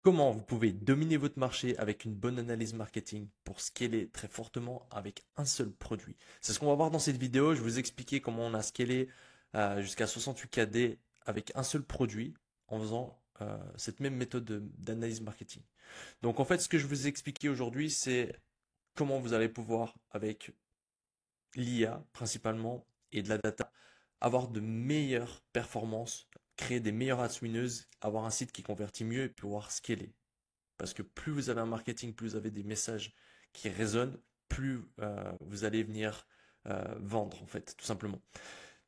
Comment vous pouvez dominer votre marché avec une bonne analyse marketing pour scaler très fortement avec un seul produit. C'est ce qu'on va voir dans cette vidéo. Je vais vous expliquer comment on a scalé jusqu'à 68 KD avec un seul produit en faisant cette même méthode d'analyse marketing. Donc en fait, ce que je vous ai expliqué aujourd'hui, c'est comment vous allez pouvoir, avec l'IA principalement et de la data, avoir de meilleures performances, créer des meilleures ads winneuses, avoir un site qui convertit mieux et pouvoir scaler. Parce que plus vous avez un marketing, plus vous avez des messages qui résonnent, plus vous allez venir vendre, en fait, tout simplement.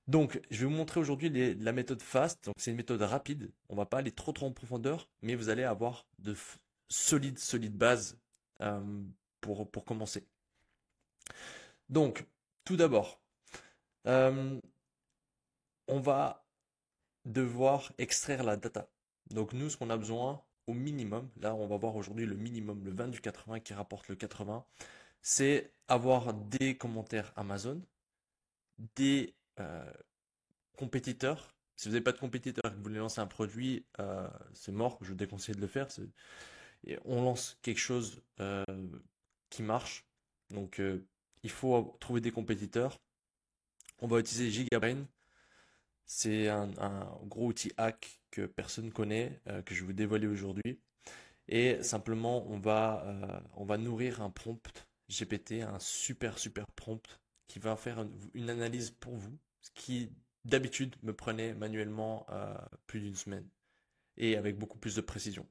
Donc, je vais vous montrer aujourd'hui la méthode FAST. Donc, c'est une méthode rapide. On ne va pas aller trop en profondeur, mais vous allez avoir de solides bases euh, pour commencer. Donc, tout d'abord, euh, on va devoir extraire la data. Donc nous, ce qu'on a besoin au minimum, là on va voir aujourd'hui le minimum, le 20 du 80 qui rapporte le 80, c'est avoir des commentaires Amazon, des compétiteurs. Si vous n'avez pas de compétiteurs et que vous voulez lancer un produit, c'est mort, je vous déconseille de le faire. Et on lance quelque chose qui marche. Donc il faut trouver des compétiteurs. On va utiliser Gigabrain. C'est un gros outil hack que personne connaît, que je vais vous dévoiler aujourd'hui. Et simplement, on va nourrir un prompt GPT, un super prompt qui va faire une analyse pour vous, ce qui d'habitude me prenait manuellement plus d'une semaine et avec beaucoup plus de précision.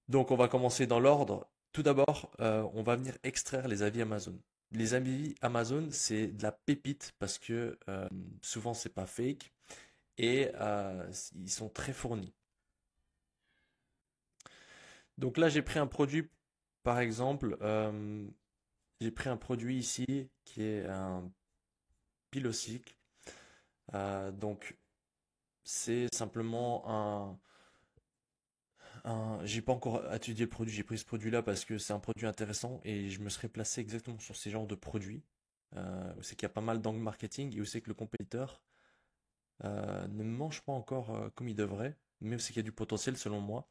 Donc, on va commencer dans l'ordre. Tout d'abord, on va venir extraire les avis Amazon. Les avis Amazon, c'est de la pépite parce que souvent c'est pas fake et ils sont très fournis. Donc là, j'ai pris un produit, par exemple, j'ai pris un produit ici qui est un pilocycle. Donc c'est simplement j'ai pas encore étudié le produit, j'ai pris ce produit-là parce que c'est un produit intéressant et je me serais placé exactement sur ces genres de produits. Où c'est qu'il y a pas mal d'angles marketing et où c'est que le compétiteur ne mange pas encore comme il devrait, mais où c'est qu'il y a du potentiel selon moi.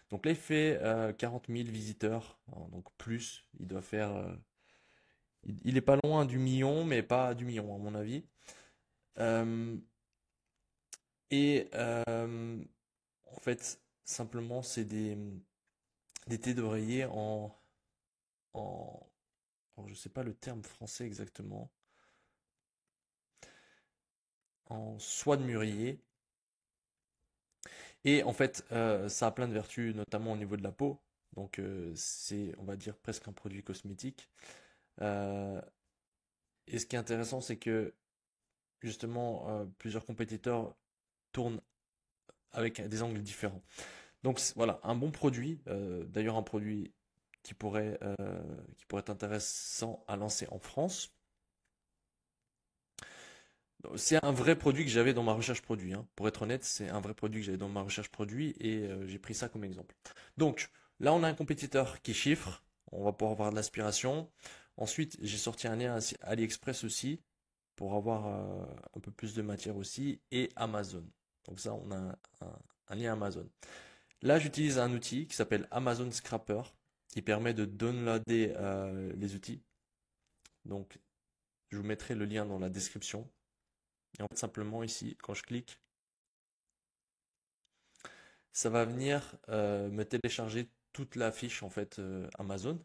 Donc là, il fait 40 000 visiteurs, hein, donc plus, il doit faire il est pas loin du million, mais pas du million à mon avis. Euh, en fait, simplement, c'est des thés d'oreiller en, alors, je sais pas le terme français exactement, en soie de mûrier. Et en fait, ça a plein de vertus, notamment au niveau de la peau. Donc, c'est, on va dire, presque un produit cosmétique. Euh, et ce qui est intéressant, c'est que justement, plusieurs compétiteurs tournent avec des angles différents. Donc voilà, un bon produit, d'ailleurs un produit qui pourrait être intéressant à lancer en France. C'est un vrai produit que j'avais dans ma recherche produit, hein. Pour être honnête, c'est un vrai produit que j'avais dans ma recherche produit et j'ai pris ça comme exemple. Donc là, on a un compétiteur qui chiffre, on va pouvoir avoir de l'aspiration. Ensuite, j'ai sorti un lien AliExpress aussi pour avoir un peu plus de matière aussi et Amazon. Donc ça, on a un lien Amazon. Là, j'utilise un outil qui s'appelle Amazon Scrapper qui permet de downloader les outils. Donc, je vous mettrai le lien dans la description. Et en fait, simplement ici, quand je clique, ça va venir me télécharger toute la fiche en fait Amazon.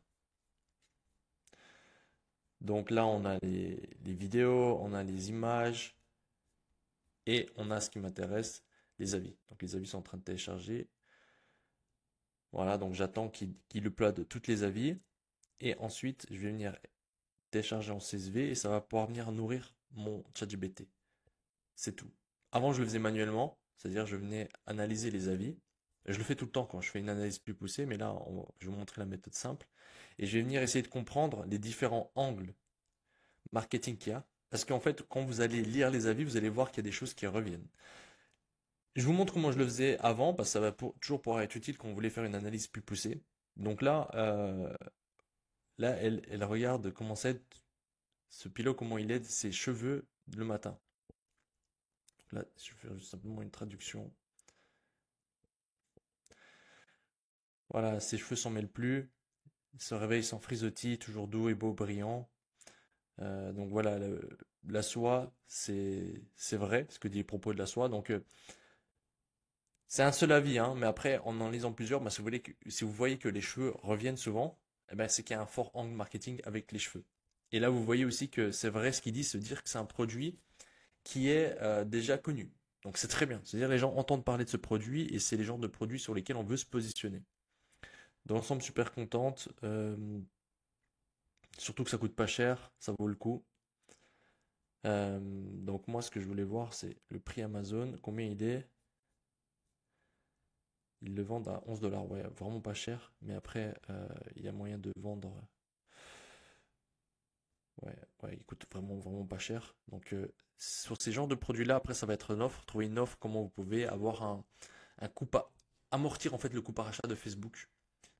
Donc là, on a les vidéos, on a les images et on a ce qui m'intéresse, les avis. Donc les avis sont en train de télécharger. Voilà, donc j'attends qu'il upload toutes les avis. Et ensuite, je vais venir télécharger en CSV et ça va pouvoir venir nourrir mon ChatGPT. C'est tout. Avant, je le faisais manuellement, c'est-à-dire je venais analyser les avis. Je le fais tout le temps quand je fais une analyse plus poussée, mais là, je vais vous montrer la méthode simple. Et je vais venir essayer de comprendre les différents angles marketing qu'il y a. Parce qu'en fait, quand vous allez lire les avis, vous allez voir qu'il y a des choses qui reviennent. Je vous montre comment je le faisais avant, parce que ça va toujours pouvoir être utile quand vous voulez faire une analyse plus poussée. Donc là, elle regarde comment c'est ce pilote, comment il aide ses cheveux le matin. Là, je vais faire juste simplement une traduction. Voilà, ses cheveux s'en mêlent plus. Il se réveille sans frisottis, toujours doux et beau, brillant. Donc voilà, la soie, c'est vrai, ce que dit les propos de la soie. Donc c'est un seul avis, hein, mais après, en lisant plusieurs, bah, si vous voyez que les cheveux reviennent souvent, eh ben, c'est qu'il y a un fort angle marketing avec les cheveux. Et là, vous voyez aussi que c'est vrai ce qu'il dit, se dire que c'est un produit qui est déjà connu. Donc c'est très bien. C'est-à-dire les gens entendent parler de ce produit et c'est les genres de produits sur lesquels on veut se positionner. Dans l'ensemble, super contente. Surtout que ça coûte pas cher, ça vaut le coup. Donc moi, ce que je voulais voir, c'est le prix Amazon. Combien il est? Ils le vendent à 11 dollars. Ouais, vraiment pas cher. Mais après, il y a moyen de vendre. Ouais, ouais, il coûte vraiment, vraiment pas cher. Donc sur ces genres de produits-là, après, ça va être une offre. Trouver une offre, comment vous pouvez avoir un coût pas amortir en fait le coût par achat de Facebook.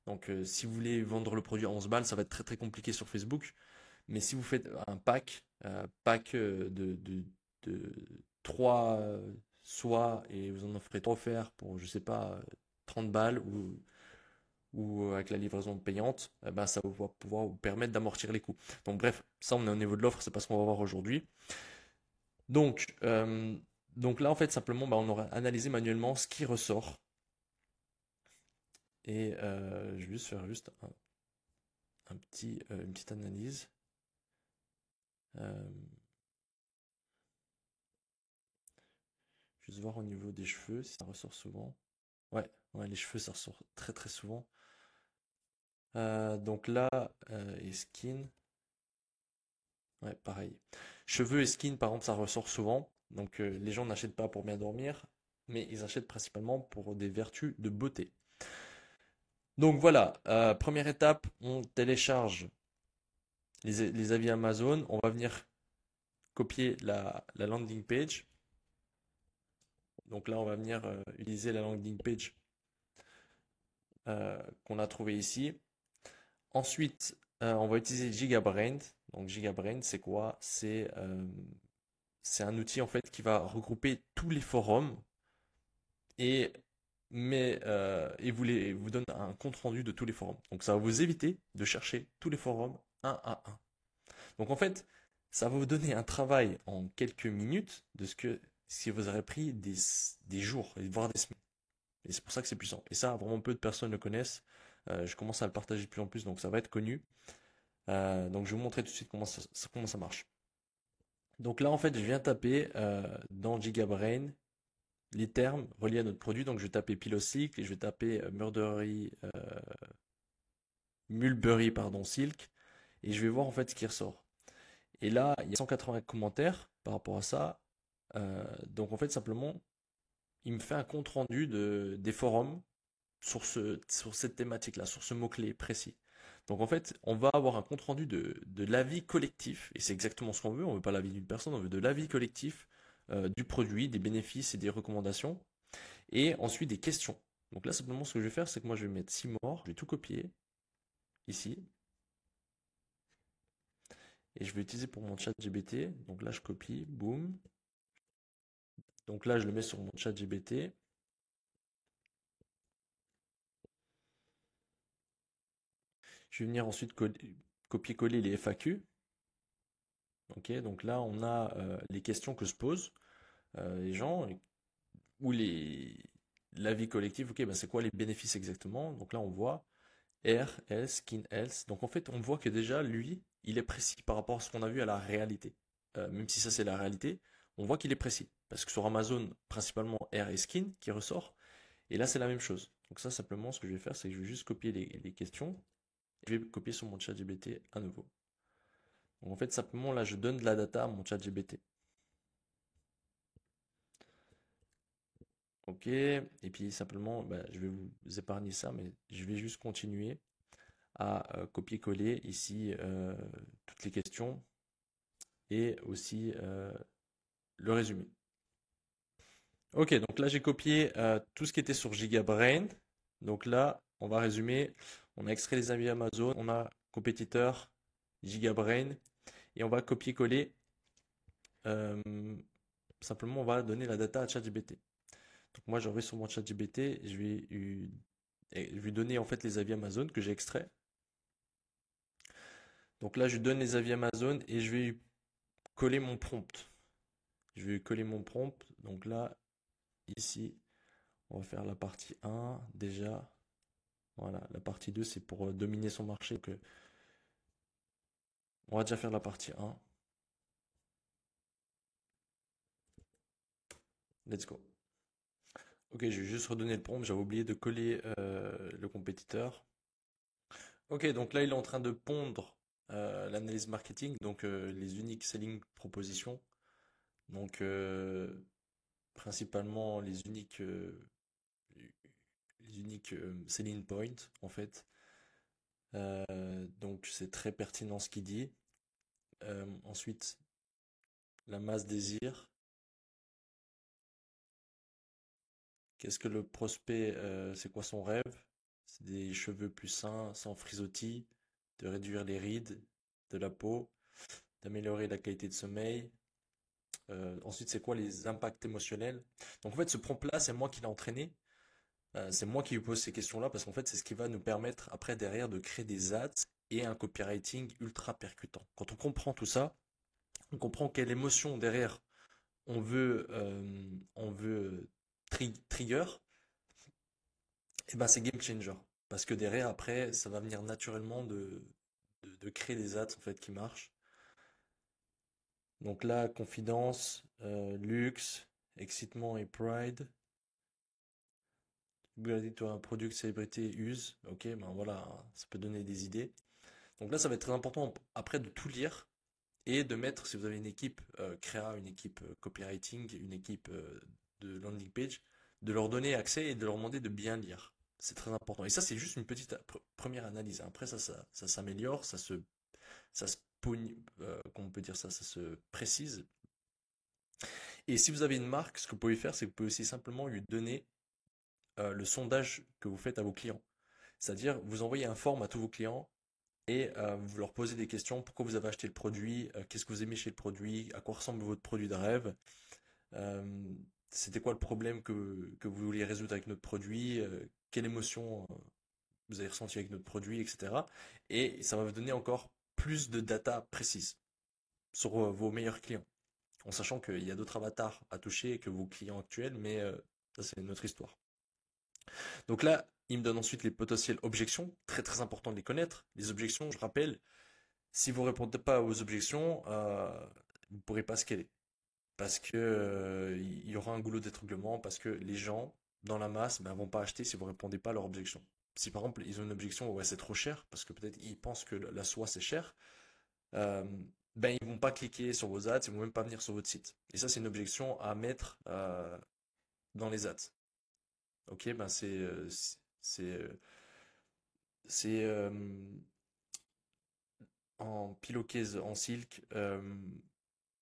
Donc si vous voulez vendre le produit à 11 balles, ça va être très très compliqué sur Facebook. Mais si vous faites un pack de 3 soies et vous en offrez 3 offerts pour, je sais pas, 30 balles ou avec la livraison payante, eh ben, ça va pouvoir vous permettre d'amortir les coûts. Donc bref, ça on est au niveau de l'offre, c'est pas ce qu'on va voir aujourd'hui. Donc, euh, donc là en fait simplement bah, on aura analysé manuellement ce qui ressort. Et je vais juste faire une petite analyse. Euh, Juste voir au niveau des cheveux si ça ressort souvent. Ouais, ouais, les cheveux ça ressort très très souvent. Donc là, et skin, ouais, pareil. Cheveux et skin, par exemple, ça ressort souvent. Donc les gens n'achètent pas pour bien dormir, mais ils achètent principalement pour des vertus de beauté. Donc voilà, première étape, on télécharge les avis Amazon. On va venir copier la landing page. Donc là, on va venir utiliser la landing page qu'on a trouvée ici. Ensuite, on va utiliser GigaBrain. Donc GigaBrain, c'est quoi? C'est un outil en fait qui va regrouper tous les forums et vous donne un compte rendu de tous les forums. Donc ça va vous éviter de chercher tous les forums un à un. Donc en fait, ça va vous donner un travail en quelques minutes de ce qui vous aurait pris des jours, voire des semaines. Et c'est pour ça que c'est puissant. Et ça, vraiment peu de personnes le connaissent. Je commence à le partager de plus en plus, donc ça va être connu. Donc je vais vous montrer tout de suite comment ça marche. Donc là, en fait, je viens taper dans GigaBrain les termes reliés à notre produit. Donc je vais taper Pilocycle et je vais taper Mulberry pardon, Silk et je vais voir en fait ce qui ressort. Et là, il y a 180 commentaires par rapport à ça. Donc en fait, simplement, il me fait un compte rendu des forums sur cette thématique-là, sur ce mot-clé précis. Donc en fait, on va avoir un compte rendu de l'avis collectif, et c'est exactement ce qu'on veut, on veut pas l'avis d'une personne, on veut de l'avis collectif du produit, des bénéfices et des recommandations, et ensuite des questions. Donc là, simplement, ce que je vais faire, c'est que moi, je vais mettre 6 morts, je vais tout copier, ici, et je vais utiliser pour mon chat GBT. Donc là, je copie, boum. Donc là, je le mets sur mon chat GBT. Je vais venir ensuite copier-coller les FAQ. Ok, donc là, on a les questions que se posent les gens, ou l'avis collectif, ok, ben c'est quoi les bénéfices exactement? Donc là, on voit Air, Health, Skin Health. Donc en fait, on voit que déjà, lui, il est précis par rapport à ce qu'on a vu à la réalité. Même si ça, c'est la réalité, on voit qu'il est précis. Parce que sur Amazon, principalement Air et Skin qui ressort. Et là, c'est la même chose. Donc ça, simplement, ce que je vais faire, c'est que je vais juste copier les questions. Et je vais copier sur mon chat GBT à nouveau. Donc en fait, simplement, là, je donne de la data à mon chat GBT. Ok, et puis simplement, bah, je vais vous épargner ça, mais je vais juste continuer à copier-coller ici toutes les questions et aussi le résumé. Ok, donc là j'ai copié tout ce qui était sur GigaBrain. Donc là, on va résumer. On a extrait les avis Amazon, on a compétiteur, GigaBrain, et on va copier-coller. euh, Simplement, on va donner la data à ChatGPT. Donc moi, je vais sur mon ChatGPT, je vais Et je vais lui donner en fait les avis Amazon que j'ai extraits. Donc là, je lui donne les avis Amazon et je vais lui coller mon prompt. Je vais lui coller mon prompt. Donc là, ici, on va faire la partie 1 déjà. Voilà, la partie 2, c'est pour dominer son marché. Donc, on va déjà faire la partie 1. Let's go. Ok, je vais juste redonner le prompt. J'avais oublié de coller le compétiteur. Ok, donc là, il est en train de pondre l'analyse marketing, donc les unique selling propositions. Donc, principalement les uniques selling points, en fait. Donc, c'est très pertinent ce qu'il dit. Ensuite, la masse désir. Qu'est-ce que le prospect, c'est quoi son rêve? C'est des cheveux plus sains, sans frisottis, de réduire les rides de la peau, d'améliorer la qualité de sommeil. Ensuite, c'est quoi les impacts émotionnels? Donc en fait, ce prompt-là, c'est moi qui l'ai entraîné. C'est moi qui lui pose ces questions-là parce qu'en fait, c'est ce qui va nous permettre après derrière de créer des ads et un copywriting ultra percutant. Quand on comprend tout ça, on comprend quelle émotion derrière on veut trigger, et ben c'est game changer. Parce que derrière, après, ça va venir naturellement de créer des ads en fait qui marchent. Donc là, confidence, luxe, excitement et pride. Regarder toi un produit que célébrité use, ok, ben voilà, ça peut donner des idées. Donc là, ça va être très important après de tout lire et de mettre, si vous avez une équipe créa, une équipe copywriting, une équipe de landing page, de leur donner accès et de leur demander de bien lire. C'est très important. Et ça, c'est juste une petite première analyse. Après, ça s'améliore, ça se comment on peut dire ça se précise. Et si vous avez une marque, ce que vous pouvez faire, c'est que vous pouvez aussi simplement lui donner le sondage que vous faites à vos clients. C'est-à-dire, vous envoyez un form à tous vos clients et vous leur posez des questions. Pourquoi vous avez acheté le produit? Qu'est-ce que vous aimez chez le produit? À quoi ressemble votre produit de rêve? Euh, C'était quoi le problème que vous vouliez résoudre avec notre produit? Quelle émotion vous avez ressenti avec notre produit, etc. Et ça va vous donner encore plus de data précise sur vos meilleurs clients. En sachant qu'il y a d'autres avatars à toucher que vos clients actuels, mais ça c'est notre histoire. Donc là, il me donne ensuite les potentielles objections, très très important de les connaître. Les objections, je rappelle, si vous ne répondez pas aux objections, vous ne pourrez pas scaler. Parce que il y aura un goulot d'étranglement, parce que les gens, dans la masse, ne vont pas acheter si vous ne répondez pas à leurs objections. Si par exemple ils ont une objection, ouais c'est trop cher, parce que peut-être ils pensent que la soie c'est cher, euh, ben ils vont pas cliquer sur vos ads, ils vont même pas venir sur votre site. Et ça c'est une objection à mettre dans les ads. Ok, ben c'est en pillowcase en silk,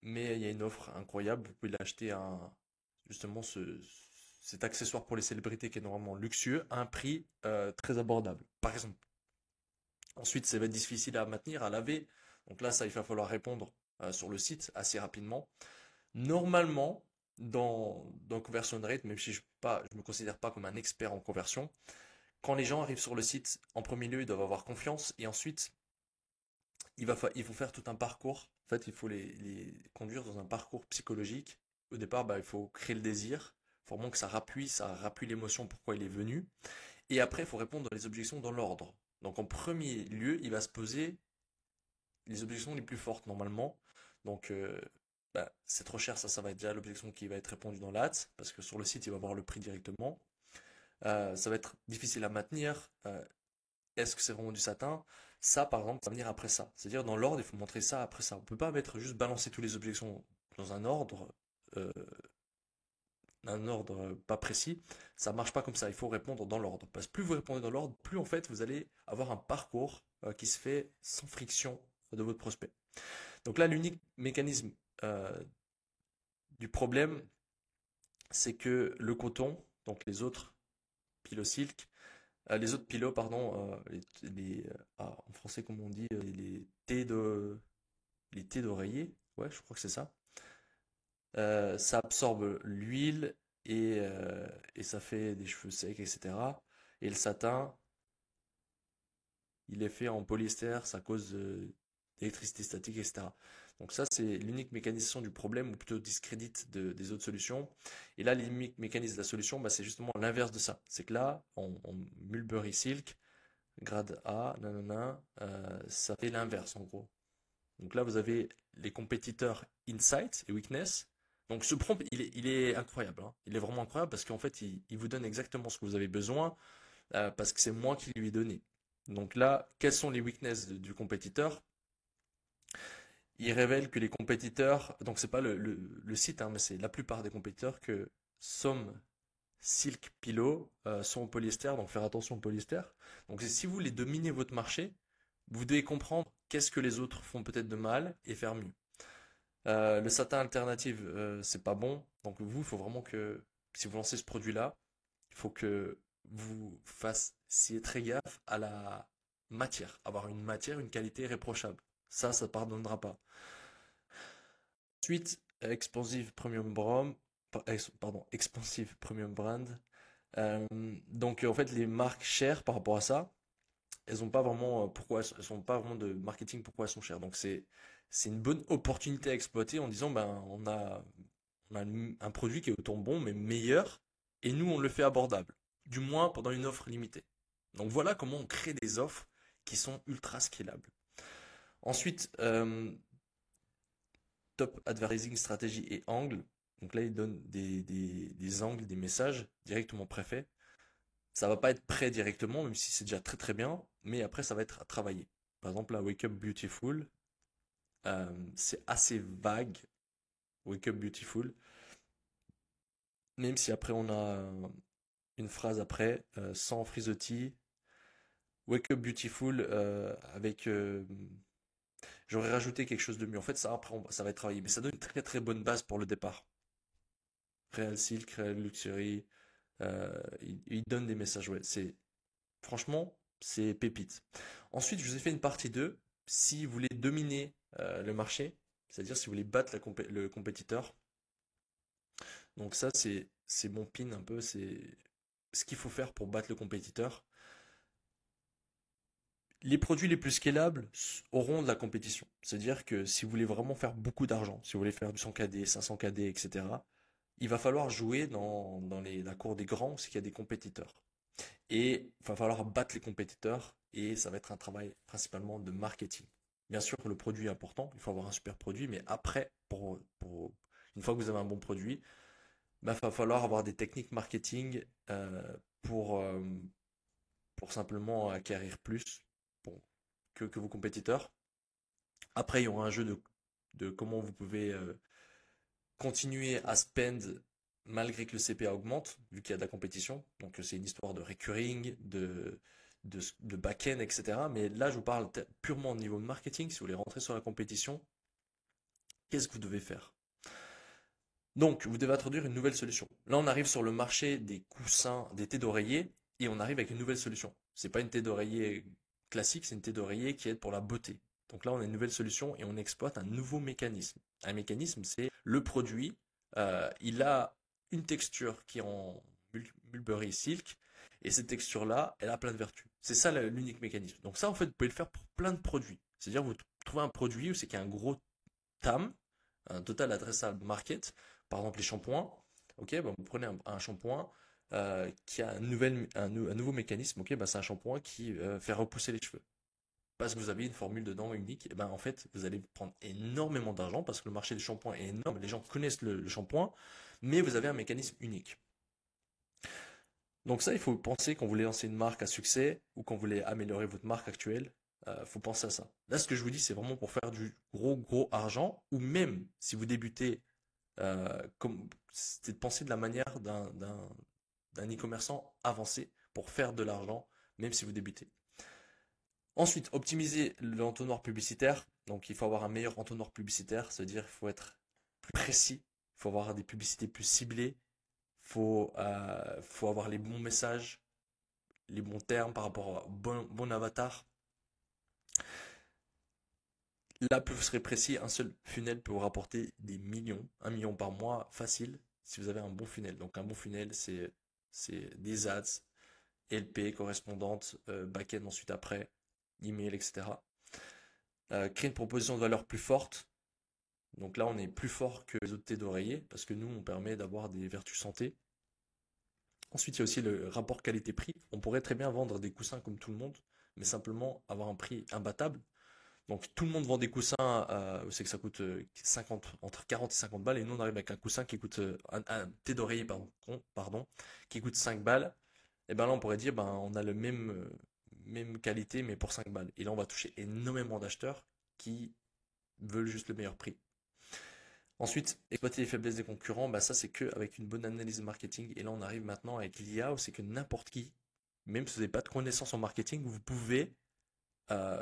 mais il y a une offre incroyable. Vous pouvez l'acheter justement cet accessoire pour les célébrités qui est normalement luxueux à un prix très abordable, par exemple. Ensuite, ça va être difficile à maintenir, à laver. Donc là, ça, il va falloir répondre sur le site assez rapidement. Normalement, dans conversion rate, même si je ne me considère pas comme un expert en conversion, quand les gens arrivent sur le site, en premier lieu, ils doivent avoir confiance et ensuite, il faut faire tout un parcours. En fait, il faut les conduire dans un parcours psychologique. Au départ, il faut créer le désir. Il faut vraiment que ça rappuie l'émotion, pourquoi il est venu. Et après, il faut répondre à les objections dans l'ordre. Donc, en premier lieu, il va se poser les objections les plus fortes normalement. Donc, c'est trop cher, ça va être déjà l'objection qui va être répondue dans l'ADS, parce que sur le site, il va voir le prix directement. Ça va être difficile à maintenir. Est-ce que c'est vraiment du satin? Ça, par exemple, ça va venir après ça. C'est-à-dire, dans l'ordre, il faut montrer ça après ça. On ne peut pas mettre juste balancer toutes les objections dans euh, un ordre pas précis. Ça marche pas comme ça. Il faut répondre dans l'ordre. Parce que plus vous répondez dans l'ordre, plus en fait, vous allez avoir un parcours qui se fait sans friction de votre prospect. Donc là, l'unique mécanisme du problème, c'est que le coton, donc les autres pilots, pardon, en français, comme on dit, les thés d'oreiller, ouais, je crois que c'est ça. Ça absorbe l'huile et ça fait des cheveux secs, etc. Et le satin, il est fait en polyester, ça cause d'électricité statique, etc. Donc ça, c'est l'unique mécanisme du problème, ou plutôt discrédit des autres solutions. Et là, l'unique mécanisme de la solution, bah, c'est justement l'inverse de ça. C'est que là, en Mulberry Silk, grade A, nanana, ça fait l'inverse en gros. Donc là, vous avez les compétiteurs Insight et Weakness. Donc ce prompt, il est incroyable, hein. Il est vraiment incroyable parce qu'en fait, il vous donne exactement ce que vous avez besoin parce que c'est moi qui lui ai donné. Donc là, quelles sont les weaknesses du compétiteur? Il révèle que les compétiteurs, donc c'est pas le site, hein, mais c'est la plupart des compétiteurs que Somme, Silk, Pillow sont en polyester, donc faire attention au polyester. Donc si vous voulez dominer votre marché, vous devez comprendre qu'est-ce que les autres font peut-être de mal et faire mieux. Le satin alternative, c'est pas bon. Donc vous, il faut vraiment que, si vous lancez ce produit-là, il faut que vous fassiez très gaffe à la matière. Avoir une matière, une qualité irréprochable. Ça pardonnera pas. Ensuite, Expansive Premium Brand, pardon, Expansive Premium Brand. Donc en fait, les marques chères par rapport à ça, elles ont pas vraiment pourquoi elles sont pas vraiment de marketing pourquoi elles sont chères. Donc c'est une bonne opportunité à exploiter en disant ben on a un produit qui est autant bon mais meilleur et nous on le fait abordable. Du moins pendant une offre limitée. Donc voilà comment on crée des offres qui sont ultra scalables. Ensuite, Top Advertising Stratégie et Angle. Donc là, il donne des angles, des messages directement préfaits. Ça va pas être prêt directement, même si c'est déjà très très bien, mais après ça va être à travailler. Par exemple, la Wake Up Beautiful, c'est assez vague, Wake Up Beautiful, même si après on a une phrase après, sans frisottis, Wake Up Beautiful avec... j'aurais rajouté quelque chose de mieux. En fait, ça après ça va être travaillé, mais ça donne une très très bonne base pour le départ. Real Silk, Real Luxury, il donne des messages, ouais, franchement, c'est pépite. Ensuite, je vous ai fait une partie 2. Si vous voulez dominer le marché, c'est-à-dire si vous voulez battre le compétiteur. Donc ça, c'est mon pin un peu, c'est ce qu'il faut faire pour battre le compétiteur. Les produits les plus scalables auront de la compétition. C'est-à-dire que si vous voulez vraiment faire beaucoup d'argent, si vous voulez faire du 100 KD, 500 KD, etc., il va falloir jouer dans la cour des grands, c'est qu'il y a des compétiteurs. Et il va falloir battre les compétiteurs et ça va être un travail principalement de marketing. Bien sûr, le produit est important, il faut avoir un super produit, mais après, une fois que vous avez un bon produit, bah, il va falloir avoir des techniques marketing pour, euh, pour simplement acquérir plus bon, que vos compétiteurs. Après, il y aura un jeu de comment vous pouvez continuer à spend malgré que le CPA augmente, vu qu'il y a de la compétition. Donc c'est une histoire de recurring, de back-end, etc. Mais là, je vous parle purement au niveau de marketing. Si vous voulez rentrer sur la compétition, qu'est-ce que vous devez faire? Donc, vous devez introduire une nouvelle solution. Là, on arrive sur le marché des coussins, des thés d'oreiller, et on arrive avec une nouvelle solution. C'est pas une thé d'oreiller classique, c'est une thé d'oreiller qui aide pour la beauté. Donc là, on a une nouvelle solution et on exploite un nouveau mécanisme. Un mécanisme, c'est le produit. Il a une texture qui est en mulberry silk, et cette texture-là, elle a plein de vertus. C'est ça l'unique mécanisme. Donc ça, en fait, vous pouvez le faire pour plein de produits. C'est-à-dire, vous trouvez un produit où c'est qu'il y a un gros TAM, un total addressable market, par exemple les shampoings. Ok, bah, vous prenez un shampoing qui a un nouveau mécanisme. Ok, bah, c'est un shampoing qui fait repousser les cheveux. Parce que vous avez une formule dedans unique, et ben en fait, vous allez prendre énormément d'argent parce que le marché du shampoing est énorme. Les gens connaissent le shampoing, mais vous avez un mécanisme unique. Donc ça, il faut penser quand vous voulez lancer une marque à succès ou quand vous voulez améliorer votre marque actuelle, faut penser à ça. Là, ce que je vous dis, c'est vraiment pour faire du gros argent ou même si vous débutez, c'est de penser de la manière d'un e-commerçant avancé pour faire de l'argent, même si vous débutez. Ensuite, optimiser l'entonnoir publicitaire. Donc, il faut avoir un meilleur entonnoir publicitaire, c'est-à-dire il faut être plus précis, il faut avoir des publicités plus ciblées, faut avoir les bons messages, les bons termes par rapport au bon avatar. Là, plus vous serez précis, un seul funnel peut vous rapporter des millions, 1 million par mois, facile, si vous avez un bon funnel. Donc un bon funnel, c'est des ads, LP, correspondante, back-end ensuite après, email, etc. Créer une proposition de valeur plus forte. Donc là, on est plus fort que les autres thés d'oreiller parce que nous, on permet d'avoir des vertus santé. Ensuite, il y a aussi le rapport qualité-prix. On pourrait très bien vendre des coussins comme tout le monde, mais simplement avoir un prix imbattable. Donc tout le monde vend des coussins, c'est que ça coûte 50, entre 40 et 50 balles, et nous on arrive avec un coussin qui coûte, un thé d'oreiller, pardon, qui coûte 5 balles. Et ben là on pourrait dire, ben on a le même qualité, mais pour 5 balles. Et là on va toucher énormément d'acheteurs qui veulent juste le meilleur prix. Ensuite, exploiter les faiblesses des concurrents, bah ça c'est que avec une bonne analyse marketing. Et là on arrive maintenant avec l'IA, où c'est que n'importe qui, même si vous n'avez pas de connaissances en marketing, vous pouvez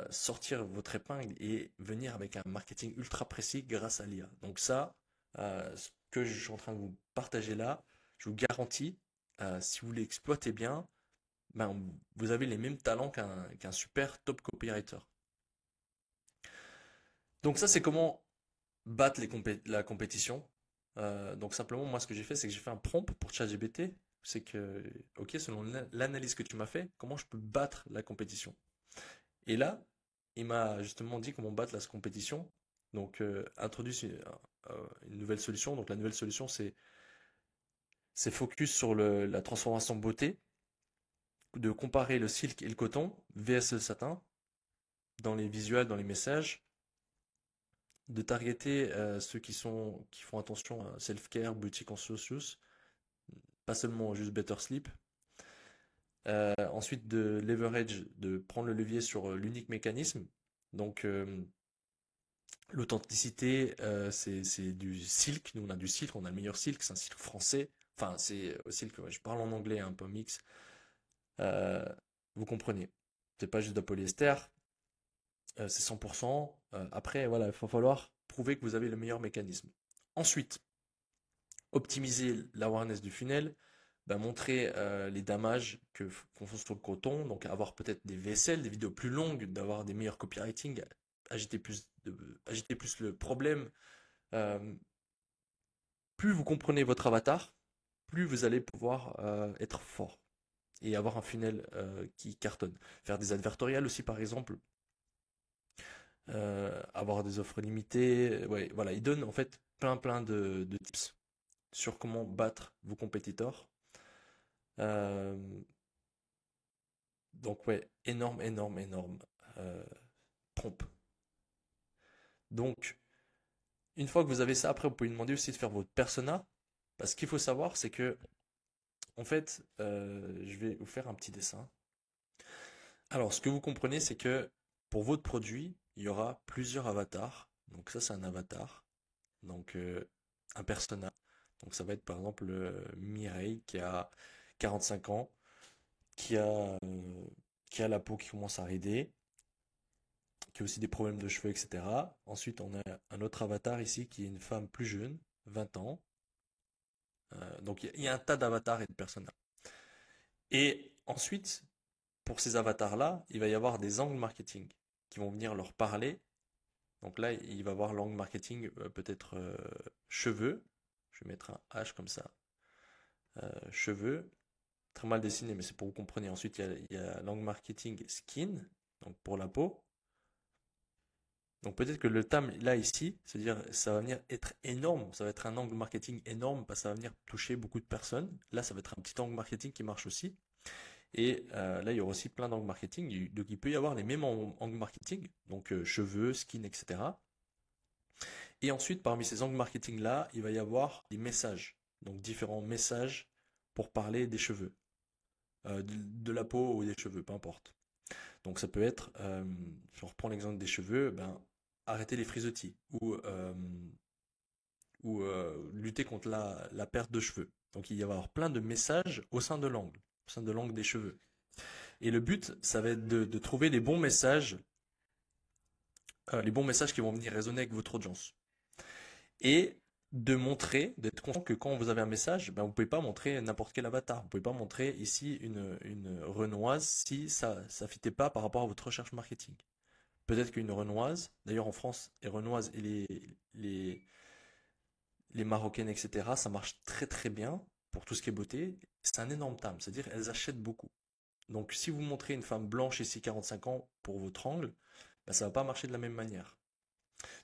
sortir votre épingle et venir avec un marketing ultra précis grâce à l'IA. Donc ça, ce que je suis en train de vous partager là, je vous garantis, si vous l'exploitez bien, ben, vous avez les mêmes talents qu'un super top copywriter. Donc ça, c'est comment battre la compétition. Donc simplement, moi, ce que j'ai fait, c'est que j'ai fait un prompt pour ChatGPT. C'est que, ok, selon l'analyse que tu m'as fait, comment je peux battre la compétition? Et là, il m'a justement dit comment battre la compétition. Donc, introduit une nouvelle solution. Donc, la nouvelle solution, c'est focus sur la transformation beauté, de comparer le silk et le coton vs le satin dans les visuels, dans les messages, de targeter ceux qui font attention à self-care, beauty conscious, pas seulement juste better sleep. Ensuite, de leverage, de prendre le levier sur l'unique mécanisme. Donc, l'authenticité, c'est du silk. Nous, on a du silk, on a le meilleur silk, c'est un silk français. Enfin, c'est silk, ouais, je parle en anglais un peu mix. Euh, Vous comprenez. C'est pas juste de polyester, c'est 100%. Après, voilà, il va falloir prouver que vous avez le meilleur mécanisme. Ensuite, optimiser l'awareness du funnel, bah, montrer les damages qu'on fait sur le coton, donc avoir peut-être des vaisselles, des vidéos plus longues, d'avoir des meilleurs copywriting, agiter plus le problème. Euh, Plus vous comprenez votre avatar, plus vous allez pouvoir être fort et avoir un funnel qui cartonne. Faire des advertorials aussi, par exemple, avoir des offres limitées. Ouais, voilà, il donne en fait plein de tips sur comment battre vos compétiteurs. Euh, donc ouais, énorme euh, pompe. Donc, une fois que vous avez ça, après, vous pouvez demander aussi de faire votre persona. Parce qu'il faut savoir, c'est que, en fait, je vais vous faire un petit dessin. Alors, ce que vous comprenez, c'est que pour votre produit, il y aura plusieurs avatars. Donc ça, c'est un avatar. Donc un persona. Donc ça va être par exemple Mireille qui a 45 ans, qui a, euh, qui a la peau qui commence à rider, qui a aussi des problèmes de cheveux, etc. Ensuite, on a un autre avatar ici qui est une femme plus jeune, 20 ans. Donc il y a un tas d'avatars et de personnages. Et ensuite, pour ces avatars-là, il va y avoir des angles marketing qui vont venir leur parler. Donc là, il va y avoir l'angle marketing, peut-être cheveux. Je vais mettre un H comme ça. Cheveux. Très mal dessiné, mais c'est pour que vous compreniez. Ensuite, il y a l'angle marketing skin, donc pour la peau. Donc peut-être que le thème là ici, c'est-à-dire ça va venir être énorme, ça va être un angle marketing énorme parce que ça va venir toucher beaucoup de personnes. Là, ça va être un petit angle marketing qui marche aussi. Et là, il y aura aussi plein d'angles marketing. Donc il peut y avoir les mêmes angles marketing, donc cheveux, skin, etc. Et ensuite, parmi ces angles marketing là, il va y avoir des messages. Donc différents messages pour parler des cheveux, de la peau ou des cheveux, peu importe. Donc ça peut être, si on reprend l'exemple des cheveux, ben, arrêter les frisottis ou lutter contre la perte de cheveux. Donc il va y avoir plein de messages au sein de l'angle des cheveux. Et le but, ça va être de trouver les bons messages qui vont venir résonner avec votre audience. Et de montrer, d'être conscient que quand vous avez un message, ben vous ne pouvez pas montrer n'importe quel avatar. Vous ne pouvez pas montrer ici une Renoise si ça ne fitait pas par rapport à votre recherche marketing. Peut-être qu'une Renoise, d'ailleurs en France, les Renoises et les, les Marocaines, etc., ça marche très très bien pour tout ce qui est beauté. C'est un énorme terme, c'est-à-dire elles achètent beaucoup. Donc si vous montrez une femme blanche ici 45 ans pour votre angle, ben, ça va pas marcher de la même manière.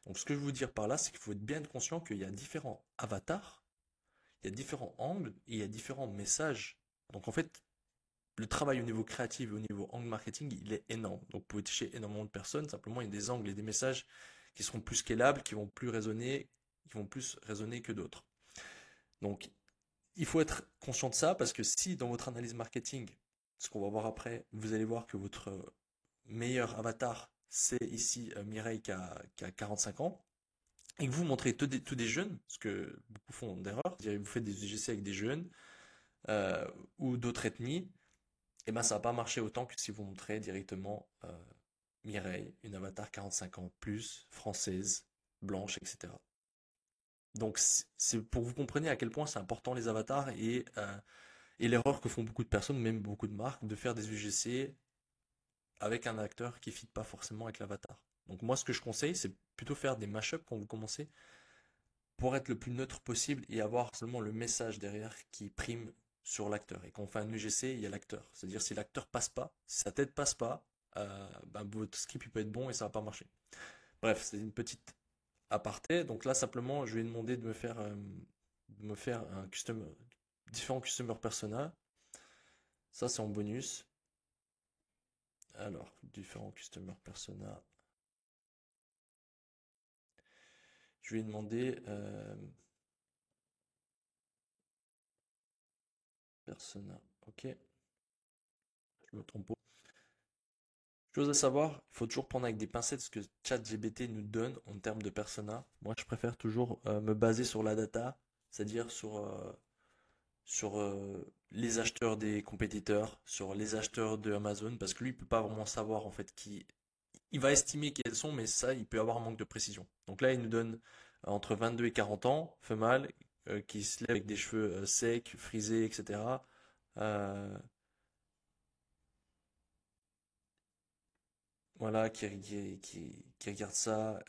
Donc ce que je veux vous dire par là, c'est qu'il faut être bien conscient qu'il y a différents avatars, il y a différents angles et il y a différents messages. Donc en fait, le travail au niveau créatif et au niveau angle marketing, il est énorme. Donc vous pouvez toucher énormément de personnes. Simplement, il y a des angles et des messages qui seront plus scalables, qui vont plus résonner que d'autres. Donc il faut être conscient de ça parce que si dans votre analyse marketing, ce qu'on va voir après, vous allez voir que votre meilleur avatar, c'est ici Mireille qui a 45 ans, et que vous montrez tous des jeunes, ce que beaucoup font d'erreur, c'est-à-dire vous faites des UGC avec des jeunes euh, ou d'autres ethnies, et ben ça va pas marcher autant que si vous montrez directement Mireille, une avatar 45 ans plus, française, blanche, etc. Donc c'est pour que vous compreniez à quel point c'est important les avatars et l'erreur que font beaucoup de personnes, même beaucoup de marques, de faire des UGC avec un acteur qui ne fit pas forcément avec l'avatar. Donc moi ce que je conseille, c'est plutôt faire des mashups quand vous commencez pour être le plus neutre possible et avoir seulement le message derrière qui prime sur l'acteur. Et quand on fait un UGC, il y a l'acteur. C'est-à-dire si l'acteur passe pas, si sa tête passe pas, ben, votre script il peut être bon et ça va pas marcher. Bref, c'est une petite aparté. Donc là simplement, je lui ai demandé de me faire un custom, différents customer persona. Ça c'est en bonus. Alors, différents customer persona. Je lui ai demandé persona. Ok, je me trompe pas. Chose à savoir, il faut toujours prendre avec des pincettes ce que ChatGPT nous donne en termes de persona. Moi, je préfère toujours me baser sur la data, c'est-à-dire sur les acheteurs des compétiteurs, sur les acheteurs de Amazon, parce que lui, il peut pas vraiment savoir en fait qui. Il va estimer qui elles sont, mais ça, il peut avoir un manque de précision. Donc là, il nous donne entre 22 et 40 ans, femelle, qui se lève avec des cheveux secs, frisés, etc. Euh, voilà, qui regarde ça.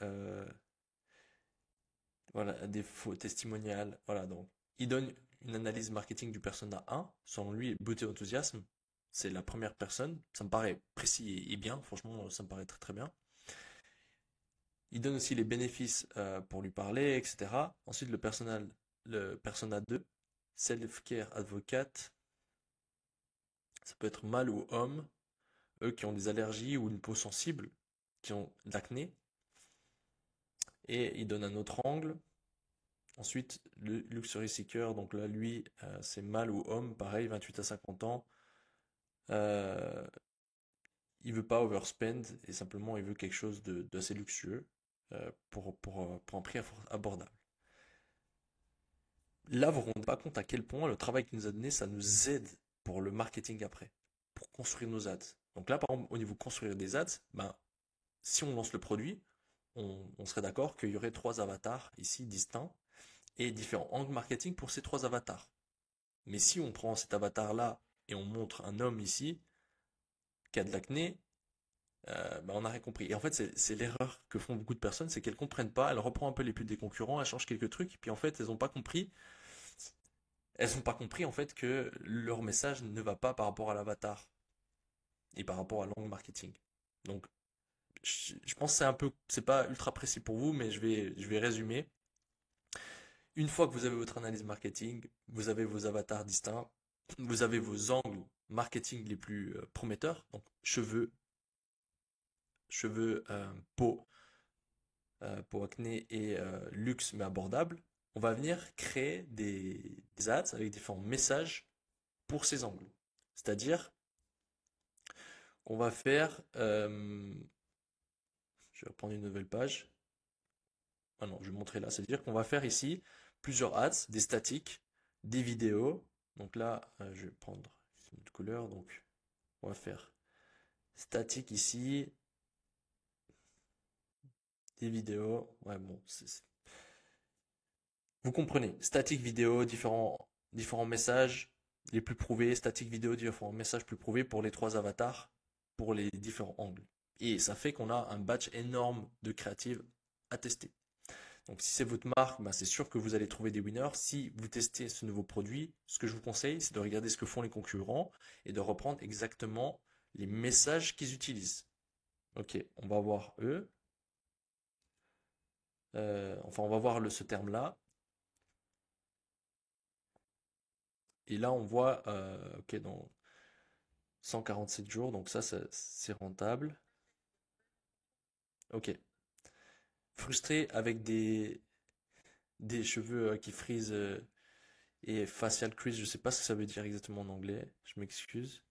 Voilà, des faux testimonials. Voilà, donc il donne une analyse marketing du persona 1. Selon lui, beauté enthousiasme, c'est la première personne. Ça me paraît précis et bien. Franchement, ça me paraît très très bien. Il donne aussi les bénéfices pour lui parler, etc. Ensuite, le persona 2, self-care advocate. Ça peut être mâle ou homme. Eux qui ont des allergies ou une peau sensible, qui ont de l'acné. Et il donne un autre angle. Ensuite, le Luxury Seeker, donc là, lui, c'est mâle ou homme, pareil, 28 à 50 ans. Euh, il veut pas overspend et simplement il veut quelque chose d'assez luxueux pour un prix abordable. Là, vous ne vous rendez pas compte à quel point le travail qu'il nous a donné, ça nous aide pour le marketing après, pour construire nos ads. Donc là, par exemple, au niveau construire des ads, ben, si on lance le produit, on serait d'accord qu'il y aurait trois avatars ici distincts et différents angles marketing pour ces trois avatars. Mais si on prend cet avatar-là et on montre un homme ici qui a de l'acné, bah, on n'a rien compris. Et en fait, c'est l'erreur que font beaucoup de personnes, c'est qu'elles comprennent pas, elles reprennent un peu les pubs des concurrents, elles changent quelques trucs, puis en fait, elles n'ont pas compris en fait que leur message ne va pas par rapport à l'avatar et par rapport à l'angle marketing. Donc, je pense que c'est pas ultra précis pour vous, mais je vais résumer. Une fois que vous avez votre analyse marketing, vous avez vos avatars distincts, vous avez vos angles marketing les plus prometteurs, donc peau, peau acné et luxe mais abordable. On va venir créer des ads avec différents messages pour ces angles. C'est-à-dire qu'on va faire, je vais reprendre une nouvelle page. Ah non, je vais vous montrer là. C'est-à-dire qu'on va faire ici plusieurs ads, des statiques, des vidéos. Donc là, je vais prendre une autre couleur. Donc, on va faire statique ici, des vidéos. Ouais, bon, vous comprenez. Statique vidéo, différents messages les plus prouvés. Statique vidéo, différents messages plus prouvés pour les trois avatars, pour les différents angles. Et ça fait qu'on a un batch énorme de créatives à tester. Donc si c'est votre marque, bah, c'est sûr que vous allez trouver des winners. Si vous testez ce nouveau produit, ce que je vous conseille, c'est de regarder ce que font les concurrents et de reprendre exactement les messages qu'ils utilisent. Ok, on va voir eux. Enfin, on va voir ce terme-là. Et là, on voit, ok, dans 147 jours, donc ça c'est rentable. Ok. Frustré avec des cheveux qui frisent et facial crease, je sais pas ce que ça veut dire exactement en anglais, je m'excuse.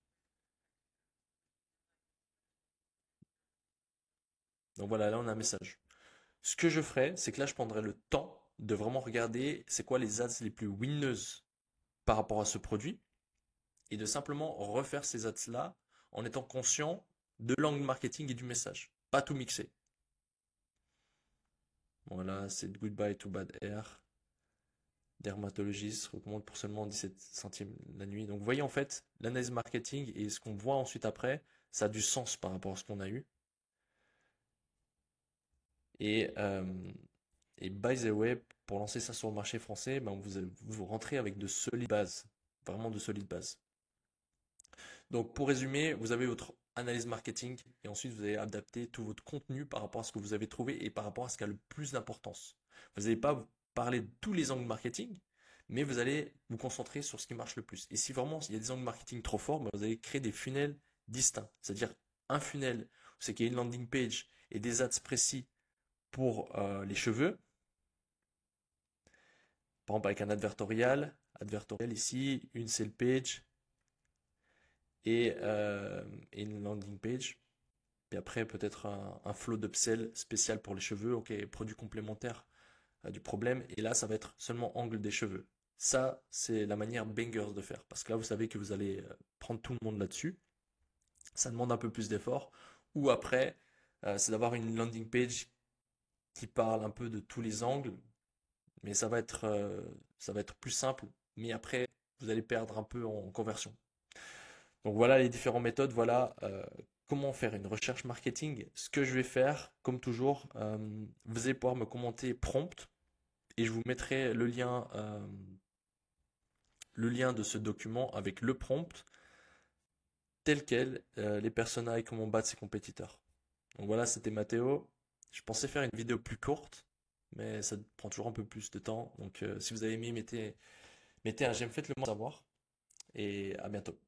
Donc voilà, là on a un message. Ce que je ferais, c'est que là je prendrais le temps de vraiment regarder c'est quoi les ads les plus winneuses par rapport à ce produit et de simplement refaire ces ads-là en étant conscient de l'angle marketing et du message. Pas tout mixer. Voilà, c'est Goodbye to Bad Hair. Dermatologiste recommande pour seulement 17 centimes la nuit. Donc vous voyez en fait, l'analyse marketing et ce qu'on voit ensuite après, ça a du sens par rapport à ce qu'on a eu. Et, euh, et by the way, pour lancer ça sur le marché français, ben vous rentrez avec de solides bases, vraiment de solides bases. Donc pour résumer, vous avez votre analyse marketing et ensuite vous allez adapter tout votre contenu par rapport à ce que vous avez trouvé et par rapport à ce qui a le plus d'importance. Vous n'allez pas parler de tous les angles marketing, mais vous allez vous concentrer sur ce qui marche le plus. Et si vraiment il y a des angles marketing trop forts, ben, vous allez créer des funnels distincts. C'est-à-dire un funnel où c'est qu'il y a une landing page et des ads précis pour les cheveux, par exemple avec un advertorial ici, une sale page et une landing page. Et après, peut-être un flow d'upsell spécial pour les cheveux, ok, produit complémentaire du problème. Et là, ça va être seulement angle des cheveux. Ça, c'est la manière bangers de faire. Parce que là, vous savez que vous allez prendre tout le monde là-dessus. Ça demande un peu plus d'effort. Ou après, c'est d'avoir une landing page qui parle un peu de tous les angles. Mais ça va être plus simple. Mais après, vous allez perdre un peu en conversion. Donc voilà les différentes méthodes, voilà comment faire une recherche marketing. Ce que je vais faire, comme toujours, vous allez pouvoir me commenter prompt et je vous mettrai le lien de ce document avec le prompt tel quel, les personas et comment battre ses compétiteurs. Donc voilà, c'était Mathéo. Je pensais faire une vidéo plus courte, mais ça prend toujours un peu plus de temps. Donc si vous avez aimé, mettez un j'aime, faites-le moi savoir et à bientôt.